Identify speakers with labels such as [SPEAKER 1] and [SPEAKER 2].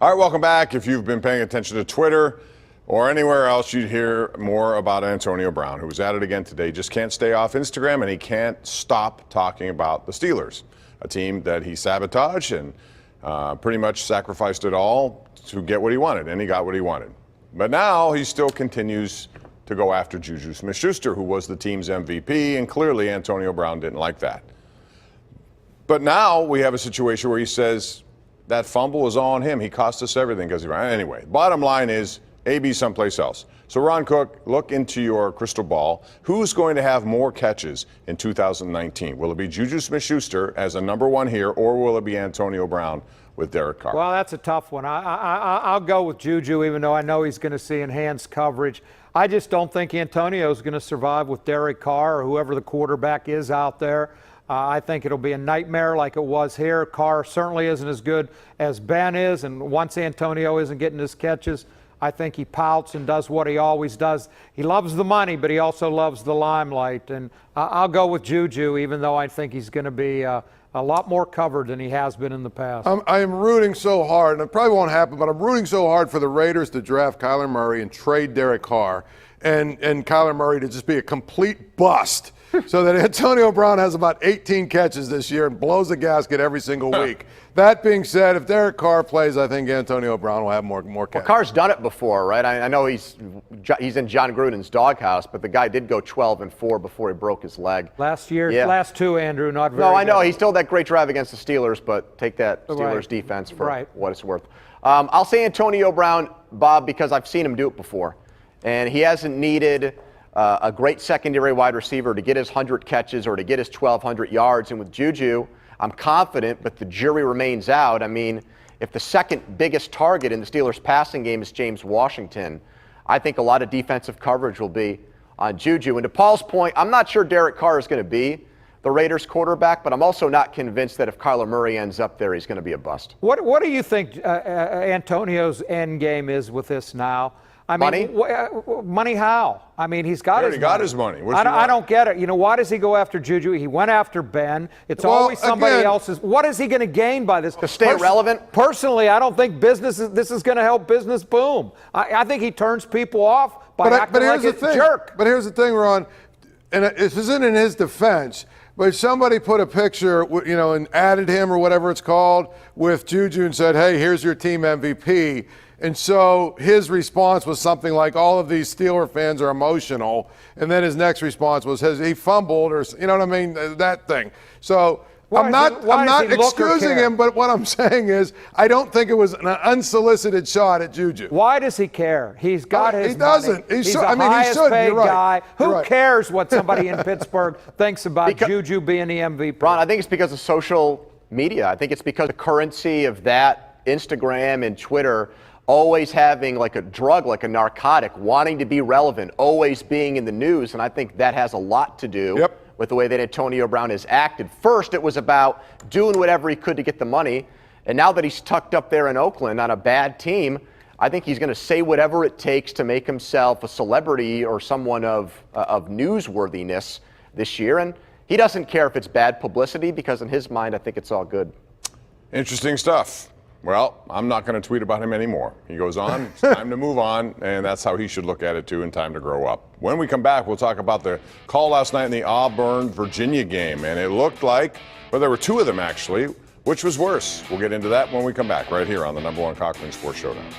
[SPEAKER 1] All right, welcome back. If you've been paying attention to Twitter or anywhere else, you'd hear more about Antonio Brown, who was at it again today. Just can't stay off Instagram, and he can't stop talking about the Steelers, a team that he sabotaged and pretty much sacrificed it all to get what he wanted, and he got what he wanted. But now he still continues to go after Juju Smith-Schuster, who was the team's MVP, and clearly Antonio Brown didn't like that. But now we have a situation where he says that fumble was all on him. He cost us everything because he ran. Anyway, bottom line is AB someplace else. So, Ron Cook, look into your crystal ball. Who's going to have more catches in 2019? Will it be Juju Smith-Schuster as a number one here, or will it be Antonio Brown with Derek Carr?
[SPEAKER 2] Well, that's a tough one. I'll go with Juju, even though I know he's going to see enhanced coverage. I just don't think Antonio's going to survive with Derek Carr or whoever the quarterback is out there. I think it'll be a nightmare like it was here. Carr certainly isn't as good as Ben is, and once Antonio isn't getting his catches, I think he pouts and does what he always does. He loves the money, but he also loves the limelight. And I'll go with Juju, even though I think he's going to be a lot more covered than he has been in the past.
[SPEAKER 3] I am rooting so hard, and it probably won't happen, but I'm rooting so hard for the Raiders to draft Kyler Murray and trade Derek Carr, and Kyler Murray to just be a complete bust. So that Antonio Brown has about 18 catches this year and blows a gasket every single week. That being said, if Derek Carr plays, I think Antonio Brown will have more catches.
[SPEAKER 4] Well, Carr's done it before, right? I know he's in John Gruden's doghouse, but the guy did go 12-4 before he broke his leg.
[SPEAKER 2] Last year, last two, Andrew, not very
[SPEAKER 4] No, I know.
[SPEAKER 2] good.
[SPEAKER 4] He still had that great drive against the Steelers, but take that Steelers defense for what it's worth. I'll say Antonio Brown, Bob, because I've seen him do it before. And he hasn't needed a great secondary wide receiver to get his 100 catches or to get his 1,200 yards. And with Juju, I'm confident, but the jury remains out. I mean, if the second biggest target in the Steelers' passing game is James Washington, I think a lot of defensive coverage will be on Juju. And to Paul's point, I'm not sure Derek Carr is going to be the Raiders quarterback, but I'm also not convinced that if Kyler Murray ends up there, he's going to be a bust.
[SPEAKER 2] What do you think Antonio's end game is with this now? I mean, money how? I mean, he's got his money. I don't get it. You know, why does he go after Juju? He went after Ben. It's always somebody else's. What is he going to gain by this?
[SPEAKER 4] To stay relevant?
[SPEAKER 2] Personally, I don't think this is going to help business boom. I think he turns people off by acting like a jerk.
[SPEAKER 3] But here's the thing, Ron, and this isn't in his defense, but somebody put a picture, you know, and added him or whatever it's called with Juju and said, hey, here's your team MVP. And so his response was something like, all of these Steeler fans are emotional. And then his next response was, has he fumbled? Or, you know what I mean? That thing. So I'm not excusing him, but what I'm saying is I don't think it was an unsolicited shot at Juju.
[SPEAKER 2] Why does he care? He's got his
[SPEAKER 3] He doesn't.
[SPEAKER 2] Money. He's the highest paid guy. Who cares what somebody in Pittsburgh thinks about Juju being the MVP?
[SPEAKER 4] Ron, I think it's because of social media. I think it's because the currency of that, Instagram and Twitter, always having like a drug, like a narcotic, wanting to be relevant, always being in the news. And I think that has a lot to do with the way that Antonio Brown has acted. First, it was about doing whatever he could to get the money. And now that he's tucked up there in Oakland on a bad team, I think he's going to say whatever it takes to make himself a celebrity or someone of newsworthiness this year. And he doesn't care if it's bad publicity because in his mind, I think it's all good.
[SPEAKER 1] Interesting stuff. Well, I'm not going to tweet about him anymore. He goes on, it's time to move on, and that's how he should look at it too, and time to grow up. When we come back, we'll talk about the call last night in the Auburn-Virginia game, and it looked like, well, there were two of them actually. Which was worse? We'll get into that when we come back right here on the #1 Cochran Sports Showdown.